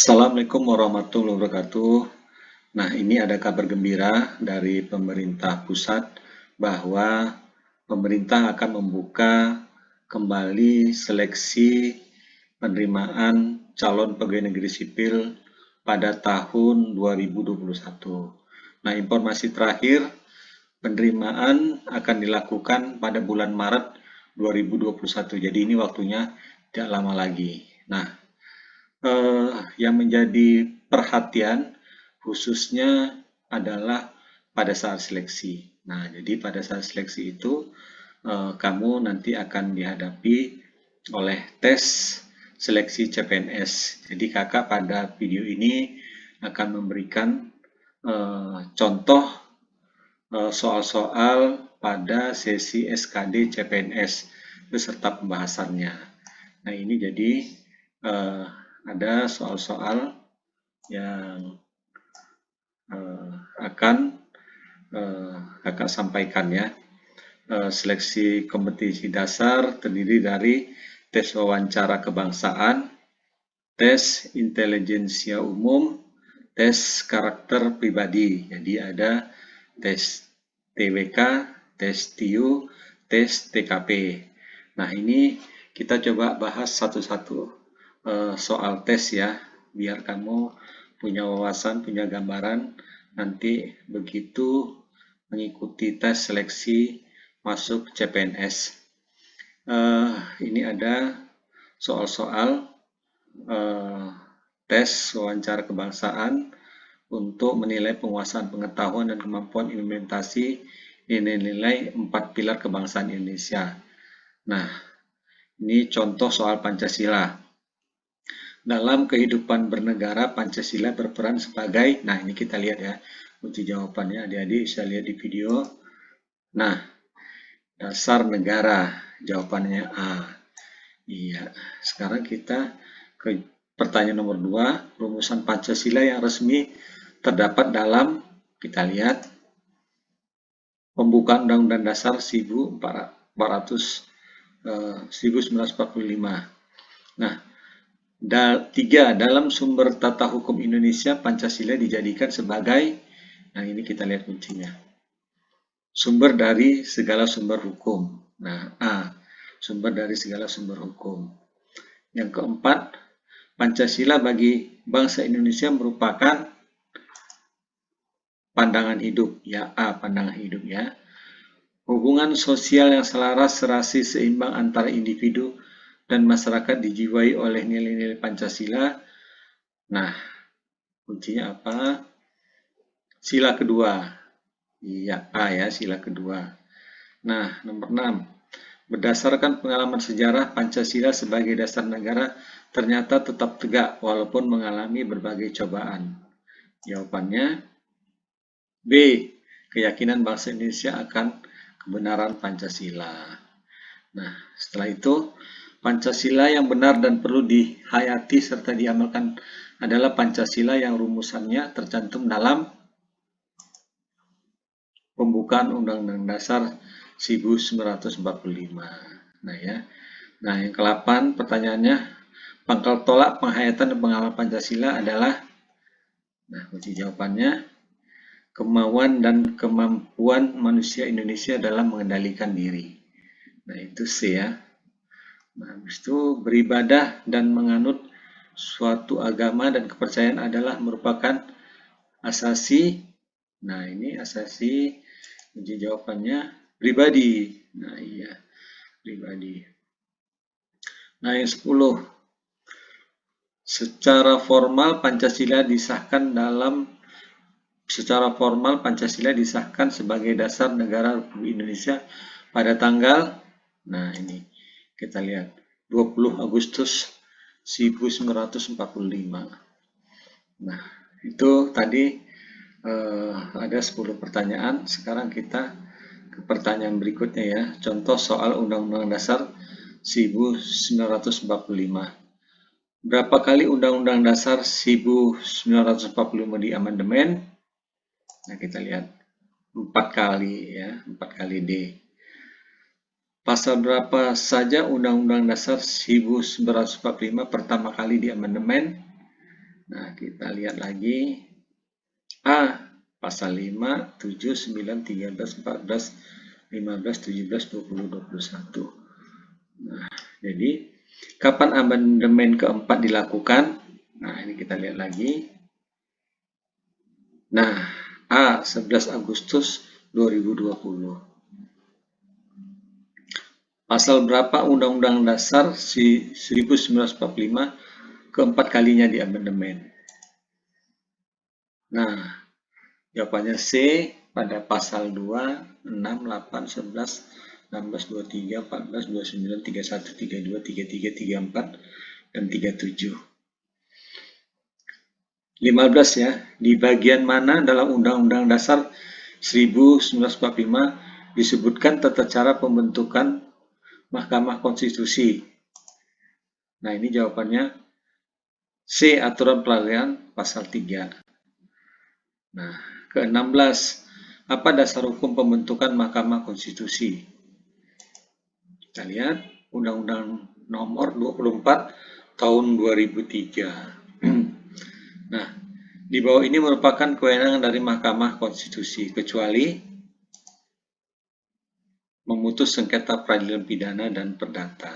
Assalamualaikum warahmatullahi wabarakatuh. Nah, ini ada kabar gembira dari pemerintah pusat bahwa pemerintah akan membuka kembali seleksi penerimaan calon pegawai negeri sipil pada tahun 2021. Nah, informasi terakhir penerimaan akan dilakukan pada bulan Maret 2021. Jadi ini waktunya tidak lama lagi. Nah, yang menjadi perhatian khususnya adalah pada saat seleksi. Nah, jadi pada saat seleksi itu kamu nanti akan dihadapi oleh tes seleksi CPNS. Jadi kakak pada video ini akan memberikan contoh soal-soal pada sesi SKD CPNS beserta pembahasannya. Nah, ini jadi ada soal-soal yang akan kakak sampaikan ya. Seleksi kompetisi dasar terdiri dari tes wawancara kebangsaan, tes intelijensia umum, tes karakter pribadi. Jadi ada tes TWK, tes TIU, tes TKP. Nah, ini kita coba bahas satu-satu soal tes ya, biar kamu punya wawasan, punya gambaran nanti begitu mengikuti tes seleksi masuk CPNS. Ini ada soal-soal tes wawancara kebangsaan untuk menilai penguasaan pengetahuan dan kemampuan implementasi nilai-nilai 4 pilar kebangsaan Indonesia. Nah, ini contoh soal Pancasila. Dalam kehidupan bernegara, Pancasila berperan sebagai, nah ini kita lihat ya, kunci jawabannya adik-adik bisa lihat di video. Nah, dasar negara, jawabannya A. Iya, sekarang kita ke pertanyaan nomor 2, rumusan Pancasila yang resmi terdapat dalam, kita lihat, pembukaan Undang-Undang Dasar 1945. Nah, 3. Dalam sumber tata hukum Indonesia, Pancasila dijadikan sebagai, nah ini kita lihat kuncinya, sumber dari segala sumber hukum. Nah, A, sumber dari segala sumber hukum. Yang keempat, Pancasila bagi bangsa Indonesia merupakan pandangan hidup. Ya, A, pandangan hidup ya. Hubungan sosial yang selaras, serasi, seimbang antara individu dan masyarakat dijiwai oleh nilai-nilai Pancasila. Nah, kuncinya apa? Sila kedua. Iya, A ya, sila kedua. Nah, nomor 6. Berdasarkan pengalaman sejarah, Pancasila sebagai dasar negara ternyata tetap tegak walaupun mengalami berbagai cobaan. Jawabannya B. Keyakinan bangsa Indonesia akan kebenaran Pancasila. Nah, setelah itu, Pancasila yang benar dan perlu dihayati serta diamalkan adalah Pancasila yang rumusannya tercantum dalam pembukaan Undang-Undang Dasar 1945. Nah ya. Nah, yang ke-8 pertanyaannya, pangkal tolak penghayatan dan pengamalan Pancasila adalah, nah kunci jawabannya, kemauan dan kemampuan manusia Indonesia dalam mengendalikan diri. Nah, itu C ya. Nah, habis itu beribadah dan menganut suatu agama dan kepercayaan adalah merupakan asasi. Nah, ini asasi, kunci jawabannya pribadi. Nah, iya, pribadi. Nah, yang 10. Secara formal Pancasila disahkan sebagai dasar negara Republik Indonesia pada tanggal, nah ini kita lihat, 20 Agustus 1945. Nah, itu tadi ada 10 pertanyaan. Sekarang kita ke pertanyaan berikutnya ya. Contoh soal Undang-Undang Dasar 1945. Berapa kali Undang-Undang Dasar 1945 diamandemen? Nah, kita lihat 4 kali ya, 4 kali D. Pasal berapa saja Undang-Undang Dasar 1945 pertama kali diamandemen? Nah, kita lihat lagi. A. Pasal 5, 7, 9, 13, 14, 15, 17, 20, 21. Nah, jadi kapan amandemen keempat dilakukan? Nah, ini kita lihat lagi. Nah, A. 11 Agustus 2020. Pasal berapa Undang-Undang Dasar 1945 keempat kalinya diamandemen? Nah, jawabannya C pada pasal 2, 6, 8, 11, 16, 23, 14, 29, 31, 32, 33, 34, dan 37. 15 ya, di bagian mana dalam Undang-Undang Dasar 1945 disebutkan tata cara pembentukan Mahkamah Konstitusi? Nah, ini jawabannya C. Aturan Pelarian pasal 3. Nah, ke-16. Apa dasar hukum pembentukan Mahkamah Konstitusi? Kita lihat Undang-Undang Nomor 24 Tahun 2003. Nah, di bawah ini merupakan kewenangan dari Mahkamah Konstitusi, kecuali memutus sengketa peradilan pidana dan perdata.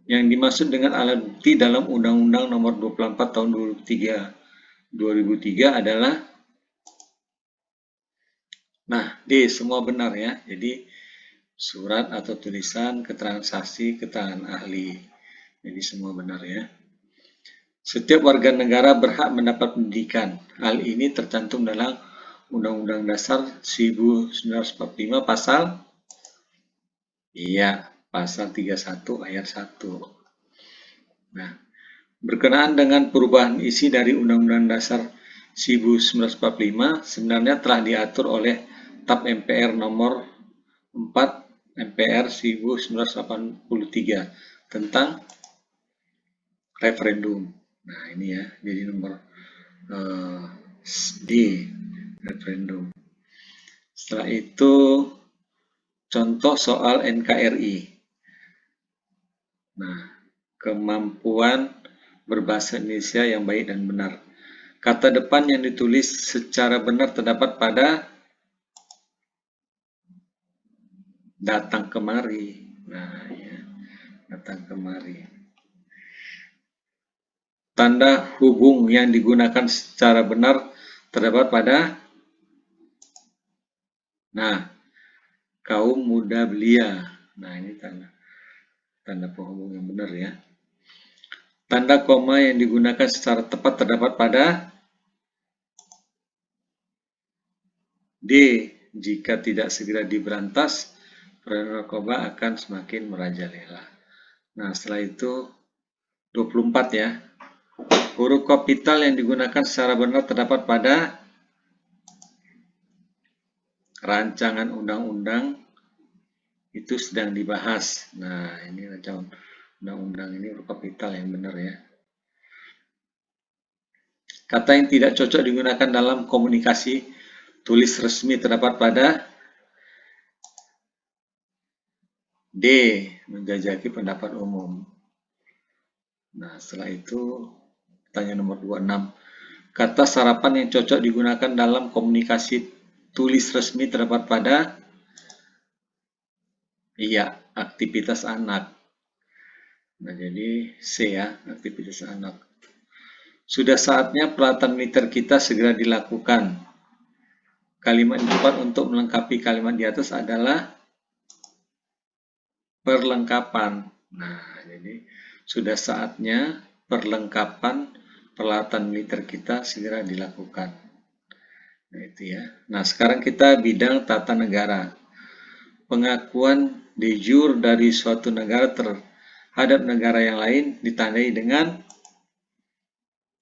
Yang dimaksud dengan alat bukti dalam Undang-Undang Nomor 24 Tahun 2003 adalah, nah, D, semua benar ya. Jadi surat atau tulisan, keterangan saksi, keterangan ahli. Jadi semua benar ya. Setiap warga negara berhak mendapat pendidikan. Hal ini tercantum dalam Undang-Undang Dasar 1945 pasal, iya, pasal 31 ayat 1. Nah, berkenaan dengan perubahan isi dari Undang-Undang Dasar 1945 sebenarnya telah diatur oleh TAP MPR nomor 4 MPR 1983 tentang referendum. Nah, ini ya, jadi nomor D, referendum. Setelah itu, contoh soal NKRI. Nah, kemampuan berbahasa Indonesia yang baik dan benar. Kata depan yang ditulis secara benar terdapat pada datang kemari. Nah, ya, datang kemari. Tanda hubung yang digunakan secara benar terdapat pada, nah, kaum muda belia. Nah, ini tanda penghubung yang benar ya. Tanda koma yang digunakan secara tepat terdapat pada D. Jika tidak segera diberantas, peredaran narkoba akan semakin merajalela. Nah, setelah itu 24 ya. Huruf kapital yang digunakan secara benar terdapat pada rancangan undang-undang itu sedang dibahas. Nah, ini rancangan undang-undang ini huruf kapital yang benar ya. Kata yang tidak cocok digunakan dalam komunikasi tulis resmi terdapat pada D. Menjajaki pendapat umum. Nah, setelah itu pertanyaan nomor 26. Kata sarapan yang cocok digunakan dalam komunikasi tulis resmi terdapat pada, iya, aktivitas anak. Nah, jadi C ya, aktivitas anak. Sudah saatnya pelatihan militer kita segera dilakukan. Kalimat yang tepat untuk melengkapi kalimat di atas adalah perlengkapan. Nah, jadi sudah saatnya perlengkapan peralatan militer kita segera dilakukan. Nah, itu ya. Nah, sekarang kita bidang tata negara. Pengakuan de jure dari suatu negara terhadap negara yang lain ditandai dengan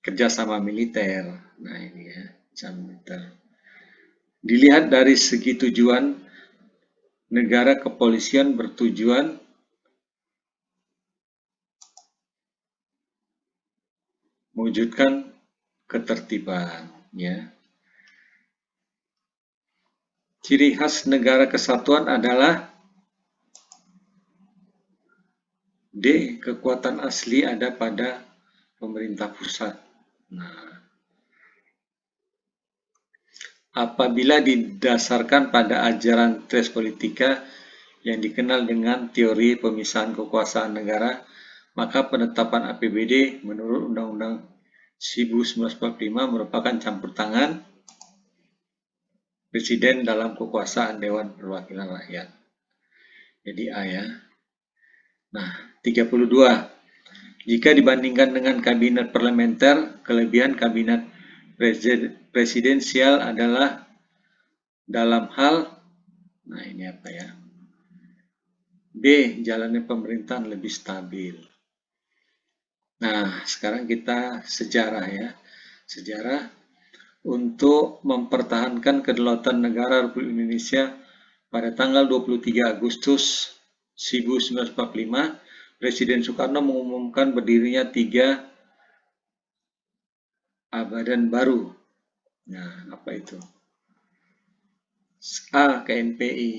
kerjasama militer. Nah, ini ya, kerjasama militer. Dilihat dari segi tujuan, negara kepolisian bertujuan mewujudkan ketertiban, ya. Ciri khas negara kesatuan adalah D. Kekuatan asli ada pada pemerintah pusat. Nah, apabila didasarkan pada ajaran Trespolitika yang dikenal dengan teori pemisahan kekuasaan negara, maka penetapan APBD menurut Undang-Undang 1945 merupakan campur tangan Presiden dalam kekuasaan Dewan Perwakilan Rakyat. Jadi A ya. Nah, 32. Jika dibandingkan dengan kabinet parlementer, kelebihan kabinet presidensial adalah dalam hal, nah ini apa ya? B. Jalannya pemerintahan lebih stabil. Nah, sekarang kita sejarah ya. Sejarah untuk mempertahankan kedaulatan negara Republik Indonesia pada tanggal 23 Agustus 1945, Presiden Soekarno mengumumkan berdirinya 3 badan baru. Nah, apa itu? A. KNPI.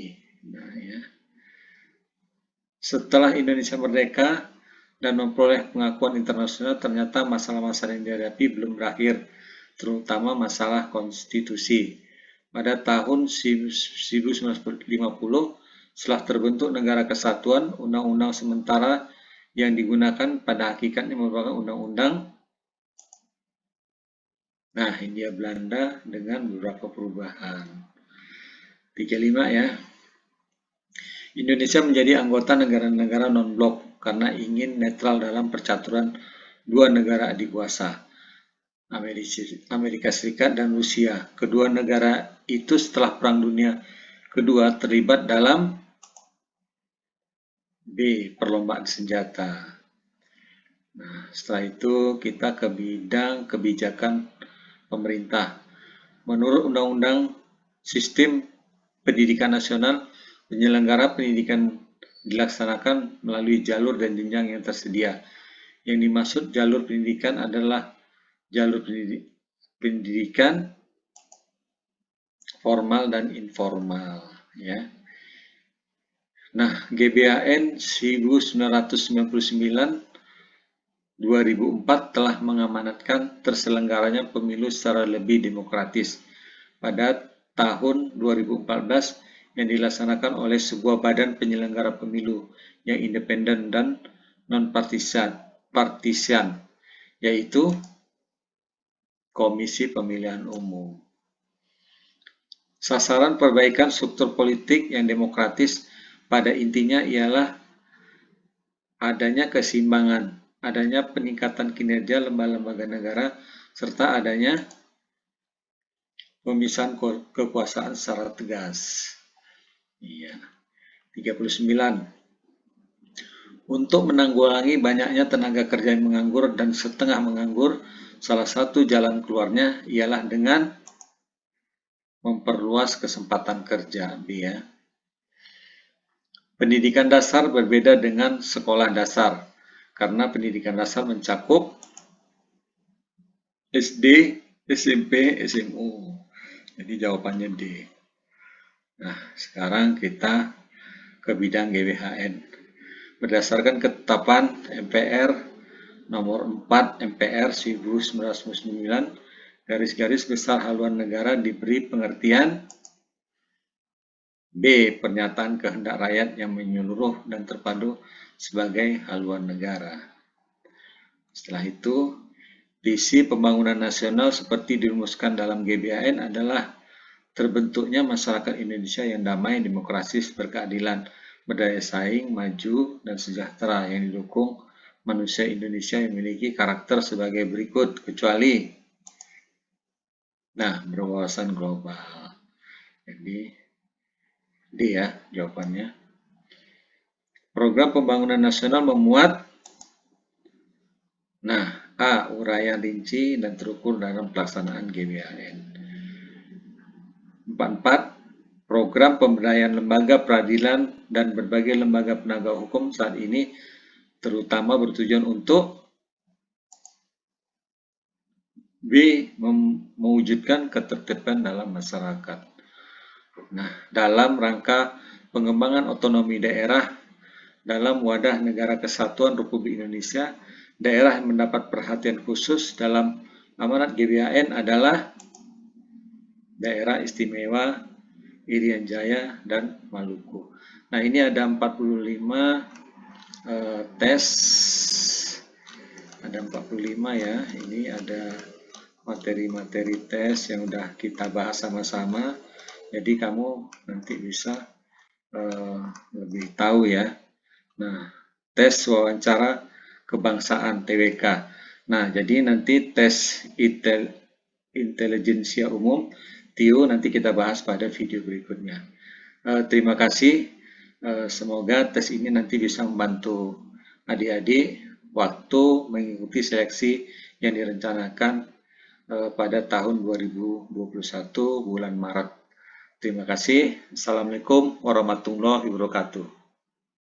Nah, ya. Setelah Indonesia merdeka dan memperoleh pengakuan internasional, ternyata masalah-masalah yang dihadapi belum berakhir, terutama masalah konstitusi. Pada tahun 1950, setelah terbentuk negara kesatuan, undang-undang sementara yang digunakan pada hakikatnya merupakan undang-undang Hindia Belanda dengan beberapa perubahan. 35 ya. Indonesia menjadi anggota negara-negara non-blok karena ingin netral dalam percaturan dua negara adikuasa, Amerika Serikat dan Rusia. Kedua negara itu setelah Perang Dunia Kedua terlibat dalam B. Perlombaan senjata. Nah, setelah itu kita ke bidang kebijakan pemerintah. Menurut Undang-Undang Sistem Pendidikan Nasional, penyelenggara pendidikan dilaksanakan melalui jalur dan jenjang yang tersedia. Yang dimaksud jalur pendidikan adalah jalur pendidikan formal dan informal, ya. Nah, GBHN 1999-2004 telah mengamanatkan terselenggaranya pemilu secara lebih demokratis. Pada tahun 2014 yang dilaksanakan oleh sebuah badan penyelenggara pemilu yang independen dan non-partisan, yaitu Komisi Pemilihan Umum. Sasaran perbaikan struktur politik yang demokratis pada intinya ialah adanya keseimbangan, adanya peningkatan kinerja lembaga-lembaga negara, serta adanya pemisahan kekuasaan secara tegas. Iya. 39. Untuk menanggulangi banyaknya tenaga kerja yang menganggur dan setengah menganggur, salah satu jalan keluarnya ialah dengan memperluas kesempatan kerja. B ya. Pendidikan dasar berbeda dengan sekolah dasar, karena pendidikan dasar mencakup SD, SMP, SMU. Jadi jawabannya D. Nah, sekarang kita ke bidang GBHN. Berdasarkan ketetapan MPR nomor 4 MPR 1999, garis-garis besar haluan negara diberi pengertian B. Pernyataan kehendak rakyat yang menyeluruh dan terpadu sebagai haluan negara. Setelah itu, visi pembangunan nasional seperti dirumuskan dalam GBHN adalah terbentuknya masyarakat Indonesia yang damai, demokratis, berkeadilan, berdaya saing, maju, dan sejahtera yang didukung manusia Indonesia yang memiliki karakter sebagai berikut, kecuali berwawasan global. Jadi D ya jawabannya. Program pembangunan nasional memuat A. Uraian rinci dan terukur dalam pelaksanaan GBHN. 44. Program pemberdayaan lembaga peradilan dan berbagai lembaga penegak hukum saat ini terutama bertujuan untuk B. Mewujudkan ketertiban dalam masyarakat. Dalam rangka pengembangan otonomi daerah dalam wadah negara kesatuan Republik Indonesia Daerah yang mendapat perhatian khusus dalam amanat GBHN adalah Daerah Istimewa Irian Jaya dan Maluku. Nah, ini ada 45 tes. Ada 45 ya. Ini ada materi-materi tes yang udah kita bahas sama-sama. Jadi kamu nanti bisa lebih tahu ya. Nah, tes wawancara kebangsaan TWK. Nah, jadi nanti tes intelijensia umum TIU nanti kita bahas pada video berikutnya. Terima kasih. Semoga tes ini nanti bisa membantu adik-adik waktu mengikuti seleksi yang direncanakan pada tahun 2021 bulan Maret. Terima kasih. Assalamualaikum warahmatullahi wabarakatuh.